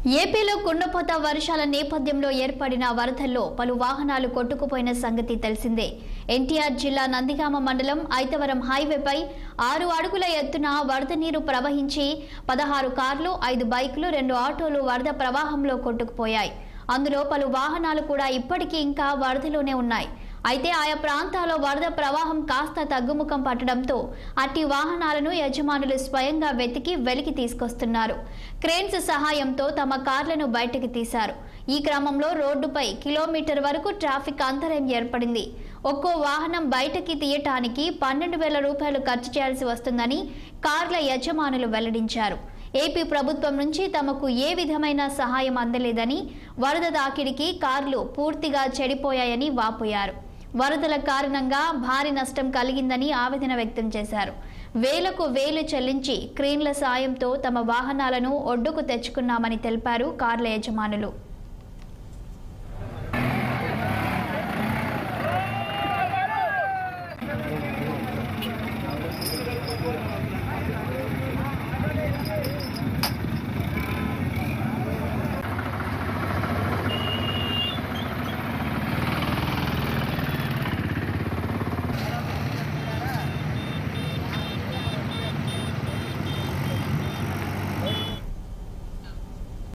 ఏపీలో కుండపోత వర్షాల నేపథ్యంలో ఏర్పడిన వరదల్లో పలు వాహనాలు కొట్టుకుపోయిన సంగతి తెలిసిందే. ఎన్టీఆర్ జిల్లా నందిగామ మండలం ఐతవరం హైవేపై 6 అడుగుల ఎత్తున వరద నీరు ప్రవహించి 16 కార్లు, 5 బైకులు, 2 ఆటోలు వరద ప్రవాహంలో కొట్టుకుపోయాయి. అందులో పలు వాహనాలు కూడా ఇప్పటికీ ఇంకా వరదలోనే ఉన్నాయి. అయితే ఆయా ప్రాంతాల్లో వరద ప్రవాహం కాస్త తగ్గుముఖం పట్టడంతో అట్టి వాహనాలను యజమానులు స్వయంగా వెలికి తీసుకొస్తున్నారు. క్రేన్స్ సహాయంతో తమ కార్లను బయటకు తీశారు. ఈ క్రమంలో రోడ్డుపై కిలోమీటర్ వరకు ట్రాఫిక్ అంతరాయం ఏర్పడింది. ఒక్కో వాహనం బయటకి తీయటానికి 12,000 రూపాయలు ఖర్చు చేయాల్సి వస్తుందని కార్ల యజమానులు వెల్లడించారు. ఏపీ ప్రభుత్వం నుంచి తమకు ఏ విధమైన సహాయం అందలేదని, వరద తాకిడికి కార్లు పూర్తిగా చెడిపోయాయని వాపోయారు. వరదల కారణంగా భారీ నష్టం కలిగిందని ఆవేదన వ్యక్తం చేశారు. వేలకు వేలు చెల్లించి క్రేన్ల సాయంతో తమ వాహనాలను ఒడ్డుకు తెచ్చుకున్నామని తెలిపారు కార్ల యజమానులు.